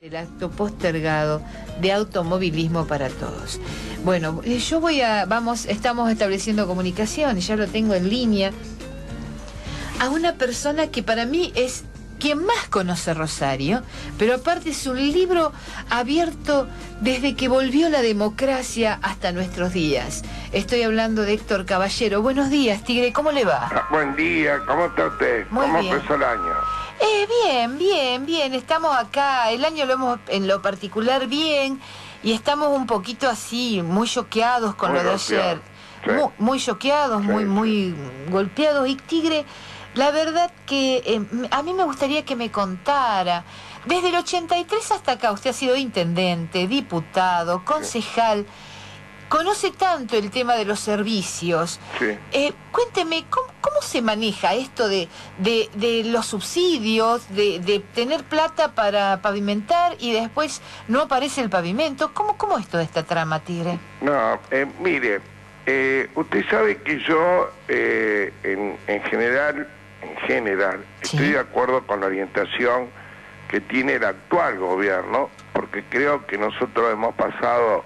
El acto postergado de automovilismo para todos. Bueno, estamos estableciendo comunicación, ya lo tengo en línea, a una persona que para mí es quien más conoce Rosario, pero aparte es un libro abierto desde que volvió la democracia hasta nuestros días. Estoy hablando de Héctor Caballero. Buenos días, Tigre, ¿cómo le va? Buen día, ¿cómo está usted? Muy ¿Cómo bien. empezó el año? Bien. Estamos acá, el año lo hemos, en lo particular, bien, y estamos un poquito así, muy choqueados con Muy lo de golpeado. ayer. Sí. Muy choqueados, Sí, muy golpeados. Y Tigre, la verdad que a mí me gustaría que me contara, desde el 83 hasta acá, usted ha sido intendente, diputado, concejal, conoce tanto el tema de los servicios. Sí. Cuénteme, ¿cómo se maneja esto de los subsidios, de tener plata para pavimentar y después no aparece el pavimento? ¿Cómo es toda esta trama, Tigre? No, mire, usted sabe que yo en general, Sí. estoy de acuerdo con la orientación que tiene el actual gobierno, porque creo que nosotros hemos pasado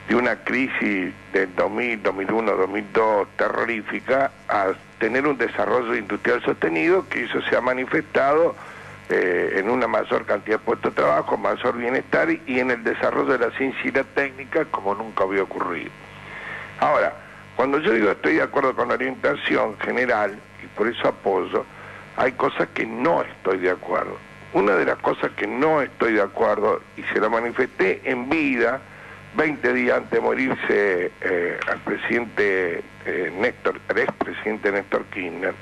de una crisis del 2000, 2001, 2002 terrorífica a tener un desarrollo industrial sostenido, que eso se ha manifestado en una mayor cantidad de puestos de trabajo, mayor bienestar y en el desarrollo de la ciencia y la técnica como nunca había ocurrido. Ahora, cuando yo digo estoy de acuerdo con la orientación general, y por eso apoyo, hay cosas que no estoy de acuerdo. Una de las cosas que no estoy de acuerdo, y se lo manifesté en vida, 20 días antes de morirse al presidente al expresidente Néstor Kirchner,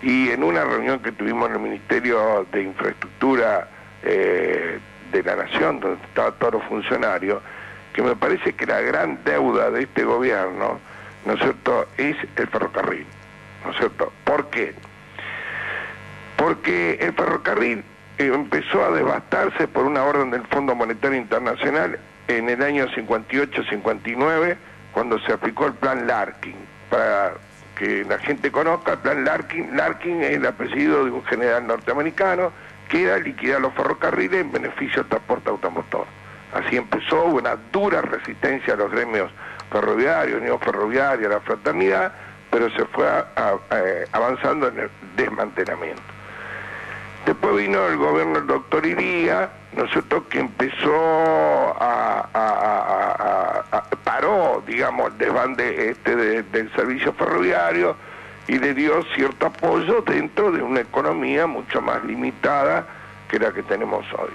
y en una reunión que tuvimos en el Ministerio de Infraestructura de la Nación, donde estaban todos los funcionarios, que me parece que la gran deuda de este gobierno, ¿no es cierto?, es el ferrocarril, ¿no es cierto? ¿Por qué? Porque el ferrocarril empezó a devastarse por una orden del Fondo Monetario Internacional en el año 58-59, cuando se aplicó el plan Larkin. Para que la gente conozca, el plan Larkin es el apellido de un general norteamericano que era liquidar los ferrocarriles en beneficio del transporte automotor. Así empezó, hubo una dura resistencia a los gremios ferroviarios, neoferroviarios, a la fraternidad, pero se fue avanzando en el desmantelamiento. Después vino el gobierno del doctor Iría, ¿no es cierto?, que empezó paró, digamos, el desbande del servicio ferroviario y le dio cierto apoyo dentro de una economía mucho más limitada que la que tenemos hoy.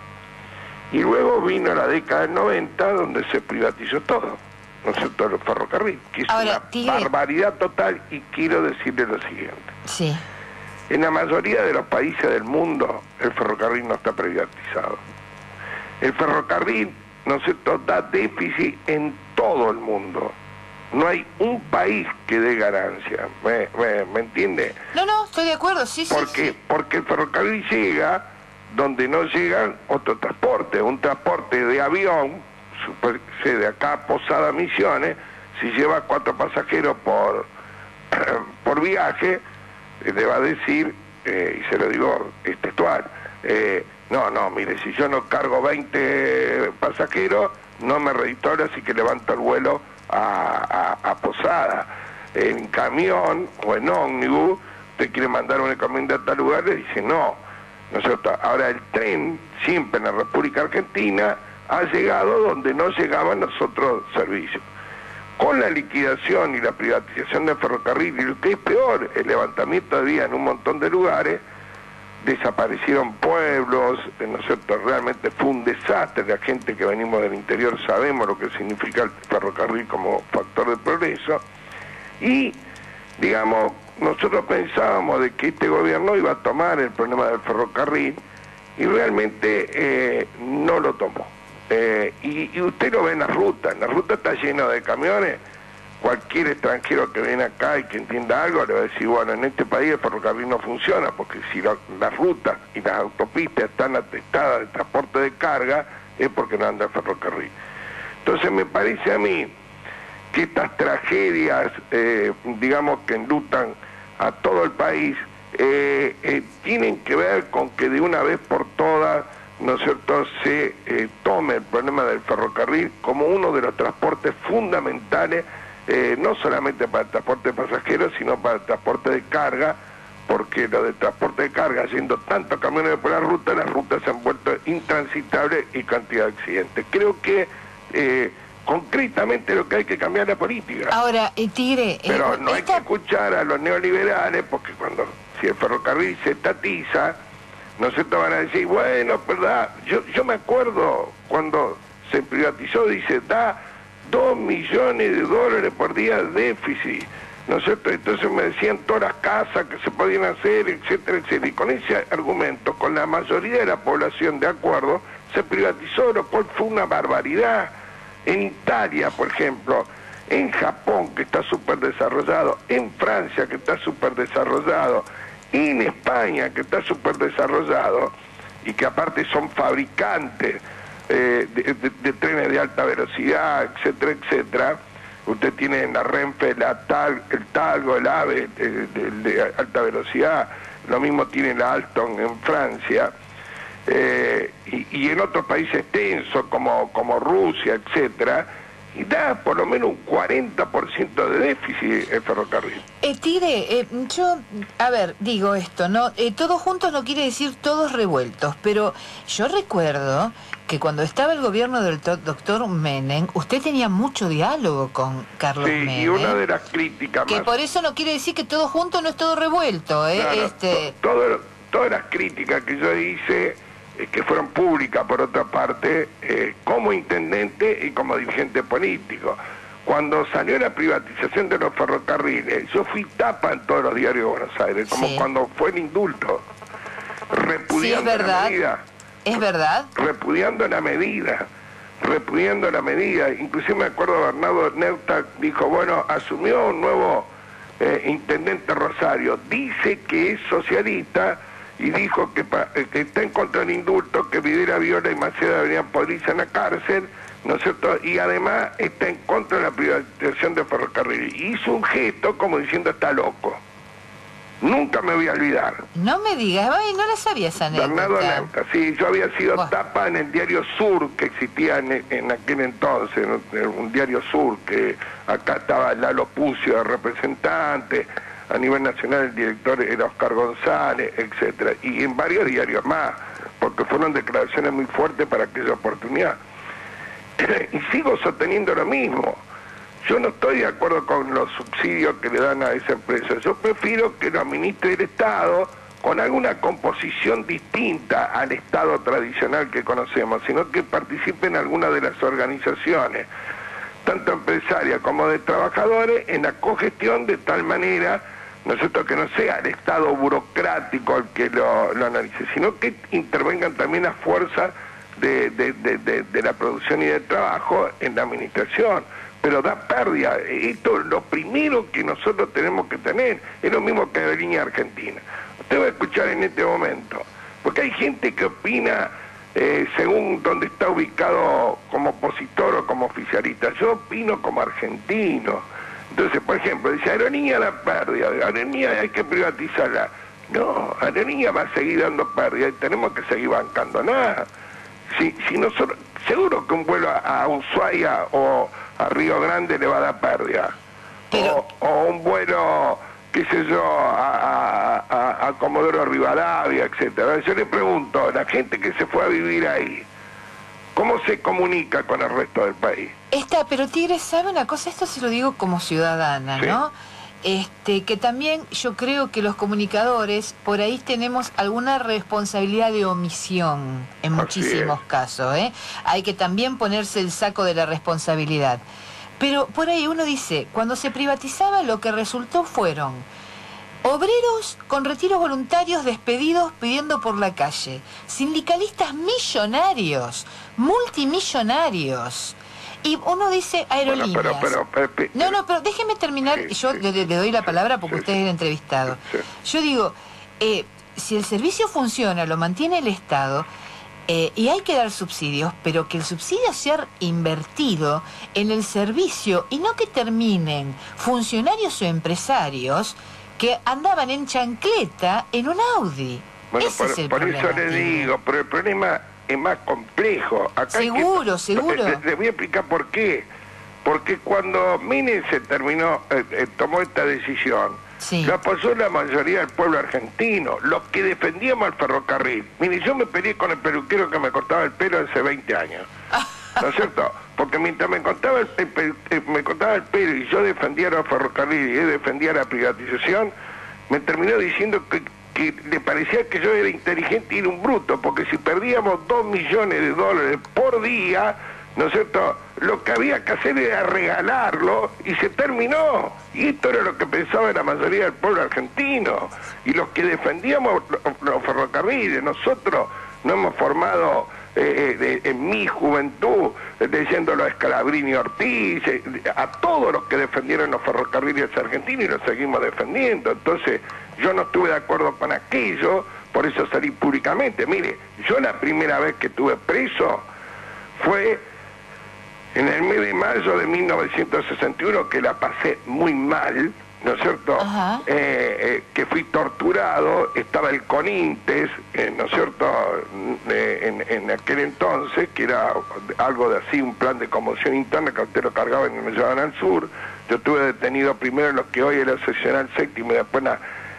Y luego vino la década del 90, donde se privatizó todo, ¿no es cierto?, el ferrocarril, que es Ahora, una Tigre, barbaridad total, y quiero decirle lo siguiente. Sí. En la mayoría de los países del mundo, el ferrocarril no está privatizado. El ferrocarril, ¿no es cierto?, da déficit en todo el mundo. No hay un país que dé ganancia. ¿Me entiende? No, estoy de acuerdo, sí. Porque el ferrocarril llega donde no llegan otros transportes. Un transporte de avión, de acá a Posada Misiones, si lleva 4 pasajeros por viaje, le va a decir, y se lo digo textual, no, mire, si yo no cargo 20 pasajeros, no me reditoro, así que levanto el vuelo a Posada. En camión o en ómnibus, usted quiere mandar una encomienda a tal lugar, le dice no es cierto. Ahora el tren, siempre en la República Argentina, ha llegado donde no llegaban los otros servicios. Con la liquidación y la privatización del ferrocarril, y lo que es peor, el levantamiento de vías en un montón de lugares, desaparecieron pueblos, ¿no es cierto? Realmente fue un desastre. La gente que venimos del interior sabemos lo que significa el ferrocarril como factor de progreso, y, digamos, nosotros pensábamos de que este gobierno iba a tomar el problema del ferrocarril, y realmente no lo tomó. Y usted lo ve en la ruta está lleno de camiones. Cualquier extranjero que viene acá y que entienda algo le va a decir, bueno, en este país el ferrocarril no funciona, porque si las rutas y las autopistas están atestadas de transporte de carga, es porque no anda el ferrocarril. Entonces me parece a mí que estas tragedias, digamos, que enlutan a todo el país, tienen que ver con que de una vez por todas ¿no es cierto?, se tome el problema del ferrocarril como uno de los transportes fundamentales, no solamente para el transporte de pasajeros, sino para el transporte de carga, porque lo del transporte de carga, yendo tantos camiones por la ruta, las rutas se han vuelto intransitables y cantidad de accidentes. Creo que concretamente lo que hay que cambiar la política. Ahora, Tigre... Pero no hay que escuchar a los neoliberales, porque si el ferrocarril se estatiza, ¿no sé, te van a decir, bueno, verdad, yo me acuerdo cuando se privatizó, dice, da $2 millones por día de déficit, ¿no es cierto? Entonces me decían todas las casas que se podían hacer, etcétera, etcétera. Y con ese argumento, con la mayoría de la población de acuerdo, se privatizó, lo cual fue una barbaridad. En Italia, por ejemplo, en Japón, que está súper desarrollado, en Francia, que está súper desarrollado, en España, que está súper desarrollado, y que aparte son fabricantes de trenes de alta velocidad, etcétera, etcétera. Usted tiene en la Renfe el Talgo, el AVE de alta velocidad, lo mismo tiene la Alstom en Francia, y en otros países tensos como Rusia, etcétera, y da por lo menos un 40% de déficit el ferrocarril. Tigre, yo, a ver, digo esto, ¿no? Todos juntos no quiere decir todos revueltos, pero yo recuerdo que cuando estaba el gobierno del doctor Menem, usted tenía mucho diálogo con Carlos Menem. Sí, y una de las críticas que más... por eso no quiere decir que todo junto no es todo revuelto, ¿eh? Claro, todas las críticas que yo hice, que fueron públicas por otra parte, como intendente y como dirigente político. Cuando salió la privatización de los ferrocarriles, yo fui tapa en todos los diarios de Buenos Aires, como cuando fue el indulto, repudiando la medida. ¿Es verdad? Repudiando la medida. Inclusive me acuerdo Bernardo Neustadt dijo, bueno, asumió un nuevo intendente Rosario, dice que es socialista y dijo que está en contra del indulto, que Videla, Viola y Maceda deberían podrirse en la cárcel, ¿no es cierto? Y además está en contra de la privatización de ferrocarril. Y hizo un gesto como diciendo, está loco. Nunca me voy a olvidar. No me digas, ay, no la sabía esa anécdota. Bernardo Neustadt, sí, yo había sido tapa en el diario Sur, que existía en aquel entonces, un diario Sur, que acá estaba Lalo Pucio de representante, a nivel nacional el director era Oscar González, etcétera, y en varios diarios más, porque fueron declaraciones muy fuertes para aquella oportunidad. Y sigo sosteniendo lo mismo. Yo no estoy de acuerdo con los subsidios que le dan a esa empresa. Yo prefiero que lo administre el Estado con alguna composición distinta al Estado tradicional que conocemos, sino que participe en alguna de las organizaciones, tanto empresarias como de trabajadores, en la cogestión de tal manera, ¿no es cierto?, que no sea el Estado burocrático el que lo analice, sino que intervengan también las fuerzas de la producción y del trabajo en la administración. Pero da pérdida. Esto es lo primero que nosotros tenemos que tener. Es lo mismo que la línea argentina. Usted va a escuchar en este momento, porque hay gente que opina según dónde está ubicado como opositor o como oficialista. Yo opino como argentino. Entonces, por ejemplo, dice, Aerolínea da pérdida, Aerolínea hay que privatizarla. No, Aerolínea va a seguir dando pérdida y tenemos que seguir bancando nada. Si nosotros, seguro que un vuelo a Ushuaia o a Río Grande le va a dar pérdida. Pero... O un vuelo, qué sé yo, a Comodoro Rivadavia, etcétera. Yo le pregunto, la gente que se fue a vivir ahí, ¿cómo se comunica con el resto del país? Pero Tigre, ¿sabe una cosa? Esto se lo digo como ciudadana, sí, ¿no? Que también yo creo que los comunicadores por ahí tenemos alguna responsabilidad de omisión en muchísimos casos, ¿eh? Hay que también ponerse el saco de la responsabilidad. Pero por ahí uno dice, cuando se privatizaba lo que resultó fueron obreros con retiros voluntarios despedidos pidiendo por la calle, sindicalistas millonarios, multimillonarios. Y uno dice aerolíneas. Bueno, pero déjeme terminar, yo le doy la palabra porque usted es el entrevistado. Yo digo, si el servicio funciona, lo mantiene el Estado, y hay que dar subsidios, pero que el subsidio sea invertido en el servicio y no que terminen funcionarios o empresarios que andaban en chancleta en un Audi. Bueno, Ese es el por problema, eso le digo, pero el problema es más complejo. Acá seguro. Les voy a explicar por qué. Porque cuando Menem se tomó esta decisión, lo apoyó la mayoría del pueblo argentino, los que defendíamos el ferrocarril. Mire, yo me peleé con el peluquero que me cortaba el pelo hace 20 años. ¿No es cierto? Porque mientras me cortaba el pelo y yo defendía los ferrocarriles y él defendía la privatización, me terminó diciendo que le parecía que yo era inteligente y era un bruto, porque si perdíamos $2 millones por día, ¿no es cierto?, lo que había que hacer era regalarlo y se terminó. Y esto era lo que pensaba la mayoría del pueblo argentino. Y los que defendíamos los ferrocarriles, nosotros nos hemos formado en mi juventud, leyéndolo a Scalabrini y Ortiz, a todos los que defendieron los ferrocarriles argentinos y los seguimos defendiendo. Entonces, yo no estuve de acuerdo con aquello, por eso salí públicamente. Mire, yo la primera vez que estuve preso fue en el mes de mayo de 1961, que la pasé muy mal, ¿no es cierto? Que fui torturado, estaba el CONINTES, ¿no es cierto?, en aquel entonces, que era algo de así, un plan de conmoción interna que usted lo cargaba y me llevaban al sur. Yo estuve detenido primero en lo que hoy es la seccional séptima y después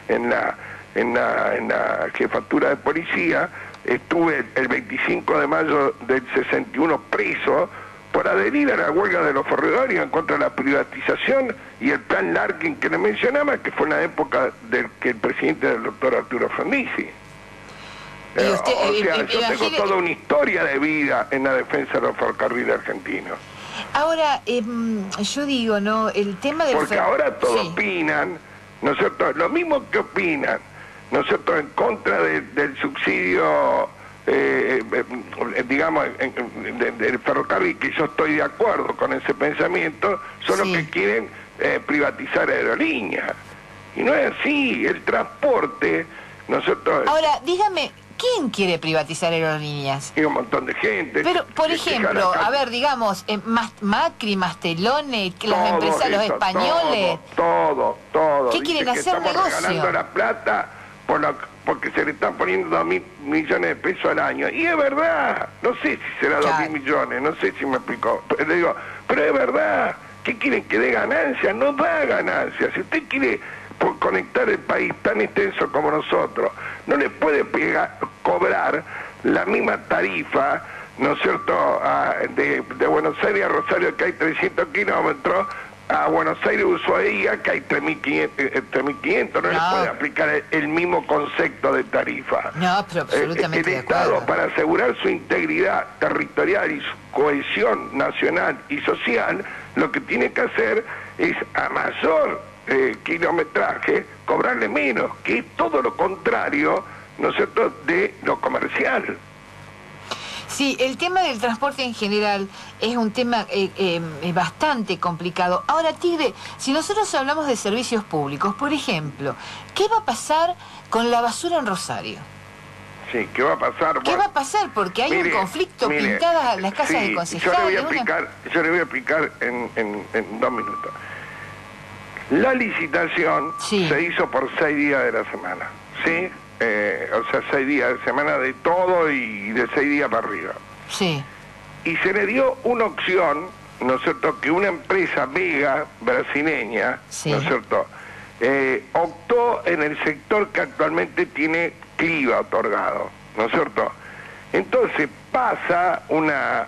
en la jefatura de policía. Estuve el 25 de mayo del 61 preso por adherir a la huelga de los ferroviarios en contra de la privatización y el plan Larkin que le mencionaba, que fue en la época del que el presidente era el doctor Arturo Frondizi. Yo tengo toda una historia de vida en la defensa de los ferrocarriles argentinos. Ahora, yo digo, ¿no?, el tema del... Porque ahora todos opinan, ¿no es cierto?, lo mismo que opinan, ¿no es cierto?, en contra del subsidio, digamos, del ferrocarril, que yo estoy de acuerdo con ese pensamiento, son los que quieren privatizar aerolíneas. Y no es así, el transporte, ¿no es cierto? Ahora, dígame, ¿quién quiere privatizar aerolíneas? Y un montón de gente. Pero, por ejemplo, a ver, digamos, Macri, Mastelone, las empresas, los españoles... Todo. ¿Qué quieren hacer estamos negocio? Regalando la plata porque se le están poniendo 2.000 millones de pesos al año. Y es verdad, no sé si será 2.000 millones, no sé si me explicó. Pero le digo, pero es verdad, ¿qué quieren que dé ganancia? No da ganancia. Si usted quiere conectar el país tan extenso como nosotros, no le puede cobrar la misma tarifa, ¿no es cierto?, de Buenos Aires a Rosario, que hay 300 kilómetros, a Buenos Aires Ushuaia, que hay 3.500, no le puede aplicar el mismo concepto de tarifa. No, pero absolutamente el Estado, para asegurar su integridad territorial y su cohesión nacional y social, lo que tiene que hacer es, a mayor kilometraje, cobrarle menos, que es todo lo contrario, ¿no es cierto?, de lo comercial. Sí, el tema del transporte en general es un tema bastante complicado. Ahora, Tigre, si nosotros hablamos de servicios públicos, por ejemplo, ¿qué va a pasar con la basura en Rosario? Sí, ¿qué va a pasar? ¿Qué va a pasar? Porque hay un conflicto, pintadas las casas de concejales. Yo le voy a explicar en 2 minutos. La licitación se hizo por 6 días de la semana, ¿sí? O sea, 6 días de semana de todo y de 6 días para arriba. Sí. Y se le dio una opción, ¿no es cierto?, que una empresa Vega, brasileña, ¿no es cierto?, optó en el sector que actualmente tiene CLIVA otorgado, ¿no es cierto? Entonces pasa una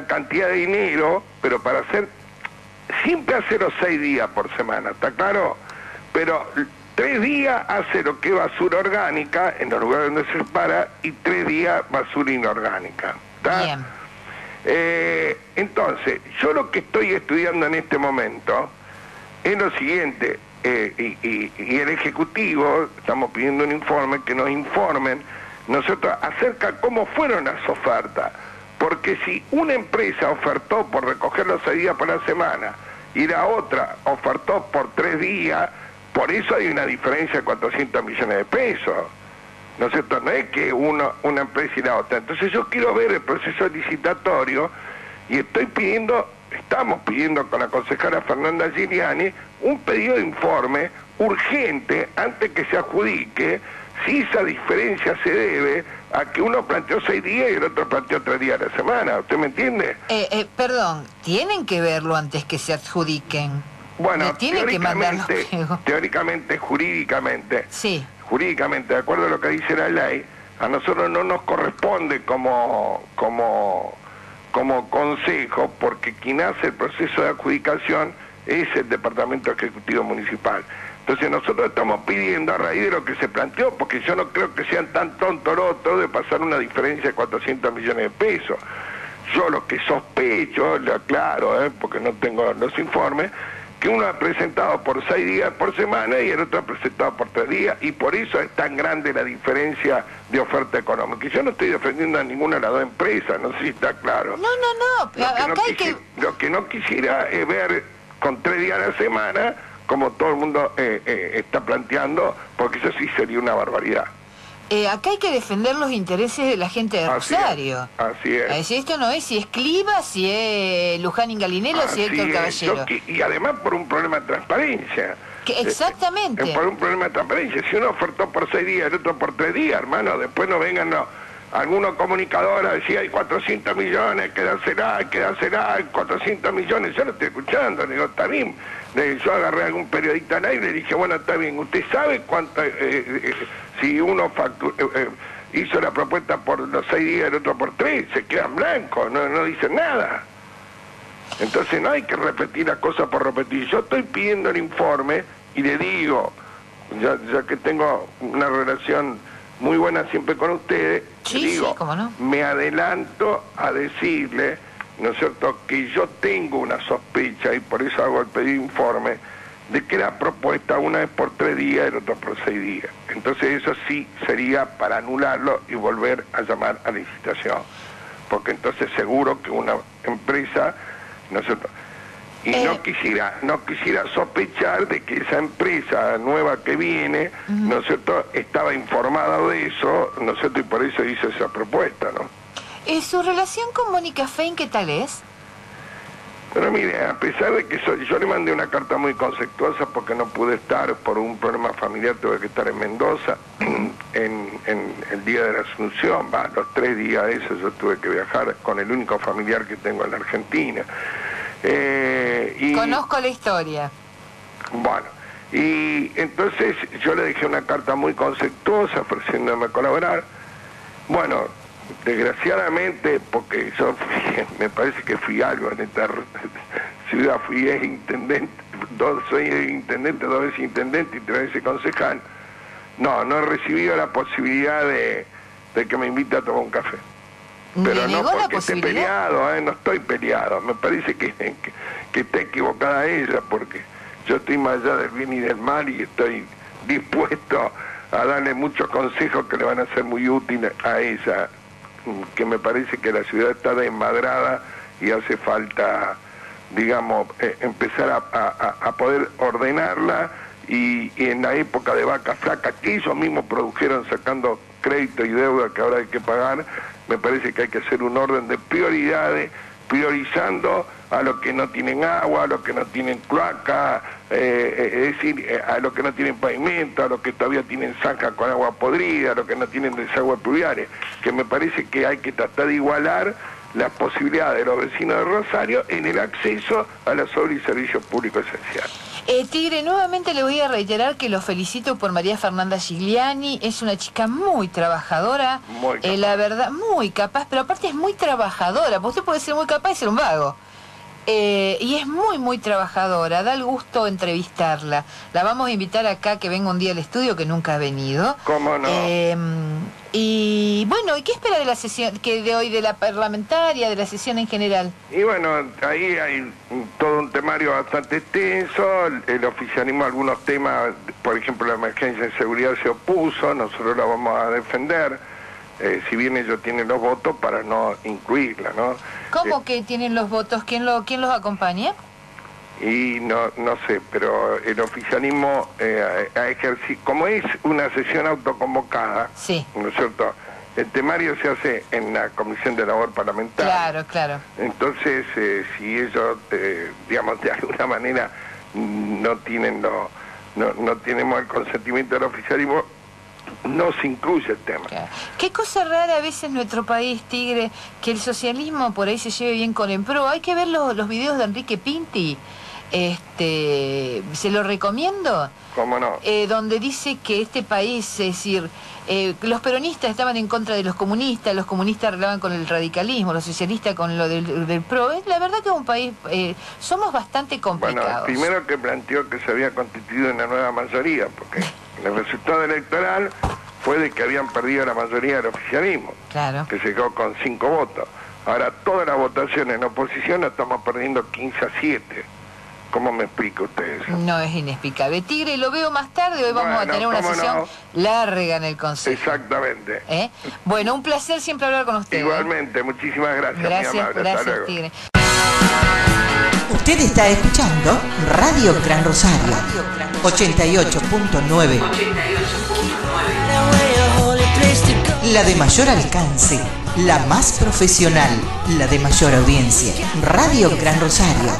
cantidad de dinero, pero para siempre hace los 6 días por semana, ¿está claro? Pero 3 días hace lo que es basura orgánica, en los lugares donde se separa, y 3 días basura inorgánica. ¿Está? Bien. Entonces, yo lo que estoy estudiando en este momento es lo siguiente, y el Ejecutivo, estamos pidiendo un informe, que nos informen nosotros acerca de cómo fueron las ofertas. Porque si una empresa ofertó por recoger los 6 días por la semana y la otra ofertó por 3 días, por eso hay una diferencia de 400 millones de pesos, ¿no es cierto? No es que una empresa y la otra. Entonces yo quiero ver el proceso licitatorio y estamos pidiendo con la concejala Fernanda Giuliani un pedido de informe urgente antes que se adjudique, si esa diferencia se debe a que uno planteó 6 días y el otro planteó 3 días a la semana. ¿Usted me entiende? Perdón, tienen que verlo antes que se adjudiquen. Bueno, tienen que mandarlo luego. Teóricamente, jurídicamente, Sí. Jurídicamente, de acuerdo a lo que dice la ley, a nosotros no nos corresponde como consejo, porque quien hace el proceso de adjudicación es el Departamento Ejecutivo Municipal. Entonces nosotros estamos pidiendo a raíz de lo que se planteó, porque yo no creo que sean tan tontorotos de pasar una diferencia de 400 millones de pesos. Yo lo que sospecho, le aclaro, porque no tengo los informes, que uno ha presentado por 6 días por semana y el otro ha presentado por 3 días, y por eso es tan grande la diferencia de oferta económica. Y yo no estoy defendiendo a ninguna de las dos empresas, no sé si está claro. Lo que no quisiera es ver con 3 días a la semana, como todo el mundo está planteando, porque eso sí sería una barbaridad. Acá hay que defender los intereses de la gente de Rosario. Así es. Si esto no es si es Cliva, si es Luján Ingalinelo, si es Héctor Caballero. Y además por un problema de transparencia. Exactamente. Por un problema de transparencia. Si uno ofertó por 6 días, el otro por 3 días, hermano, después no vengan algunos comunicadores a decir hay 400 millones, quedársela, 400 millones. Yo lo estoy escuchando, le digo, está bien. Yo agarré a algún periodista al aire y le dije, bueno, está bien, ¿usted sabe cuánto, si uno hizo la propuesta por los 6 días, el otro por 3, se quedan blancos, no dicen nada? Entonces no hay que repetir las cosas por repetir. Yo estoy pidiendo el informe y le digo, ya que tengo una relación muy buena siempre con ustedes, digo, cómo no. Me adelanto a decirle, ¿no es cierto?, que yo tengo una sospecha, y por eso hago el pedido de informe, de que la propuesta una es por 3 días y el otro por 6 días. Entonces eso sí sería para anularlo y volver a llamar a licitación, porque entonces seguro que una empresa, ¿no es cierto?, y no quisiera sospechar de que esa empresa nueva que viene, ¿no es cierto?, estaba informada de eso, ¿no es cierto?, y por eso hizo esa propuesta, ¿no? ¿Su relación con Mónica Fein qué tal es? Pero mire, a pesar de que yo le mandé una carta muy conceptuosa porque no pude estar por un problema familiar, tuve que estar en Mendoza en el día de la Asunción, los 3 días de eso yo tuve que viajar con el único familiar que tengo en la Argentina. Conozco la historia. Bueno, y entonces yo le dejé una carta muy conceptuosa ofreciéndome colaborar. Bueno, desgraciadamente, porque yo me parece que fui algo en esta ciudad, fui intendente, soy intendente, 2 veces intendente y 3 veces concejal, no he recibido la posibilidad de que me invite a tomar un café. Pero no porque esté peleado, no estoy peleado, me parece que está equivocada ella, porque yo estoy más allá del bien y del mal y estoy dispuesto a darle muchos consejos que le van a ser muy útiles a ella, que me parece que la ciudad está desmadrada y hace falta, digamos, empezar a poder ordenarla, y en la época de vaca flaca que ellos mismos produjeron sacando crédito y deuda que ahora hay que pagar, me parece que hay que hacer un orden de prioridades, priorizando a los que no tienen agua, a los que no tienen cloaca, es decir, a los que no tienen pavimento, a los que todavía tienen zanja con agua podrida, a los que no tienen desagües pluviales, que me parece que hay que tratar de igualar las posibilidades de los vecinos de Rosario en el acceso a las obras y servicios públicos esenciales. Tigre, nuevamente le voy a reiterar que lo felicito por María Fernanda Gigliani, es una chica muy trabajadora, la verdad, muy capaz, pero aparte es muy trabajadora, porque usted puede ser muy capaz y ser un vago. Y es muy trabajadora, da el gusto entrevistarla. La vamos a invitar acá que venga un día al estudio, que nunca ha venido. ¿Cómo no? Y bueno, ¿y qué espera de la sesión que de hoy, de la parlamentaria, de la sesión en general? Y bueno, ahí hay todo un temario bastante extenso, el oficialismo a algunos temas, por ejemplo la emergencia de seguridad se opuso, nosotros la vamos a defender, si bien ellos tienen los votos para no incluirla, ¿no? ¿Cómo que tienen los votos? ¿Quién los acompaña? Y no sé, pero el oficialismo ha ejercido, como es una sesión autoconvocada, sí, ¿no es cierto? El temario se hace en la Comisión de Labor Parlamentaria. Claro. Entonces, si ellos, digamos, de alguna manera no tenemos el consentimiento del oficialismo, no se incluye el tema. Claro. Qué cosa rara a veces nuestro país, Tigre, que el socialismo por ahí se lleve bien con el PRO. Hay que ver los videos de Enrique Pinti. Se lo recomiendo. ¿Cómo no? Donde dice que este país, es decir, los peronistas estaban en contra de los comunistas arreglaban con el radicalismo, los socialistas con lo del PRO. La verdad que es un país, somos bastante complicados. Bueno, primero que planteó que se había constituido una nueva mayoría, porque el resultado electoral fue de que habían perdido la mayoría del oficialismo, claro, que se quedó con 5 votos. Ahora, todas las votaciones en oposición estamos perdiendo 15-7. ¿Cómo me explica usted eso? No, es inexplicable. Tigre, lo veo más tarde. Hoy vamos a tener una sesión larga en el Consejo. Exactamente. Bueno, un placer siempre hablar con usted. Igualmente, muchísimas gracias. Gracias, Tigre. Usted está escuchando Radio Gran Rosario, 88.9. La de mayor alcance, la más profesional, la de mayor audiencia. Radio Gran Rosario.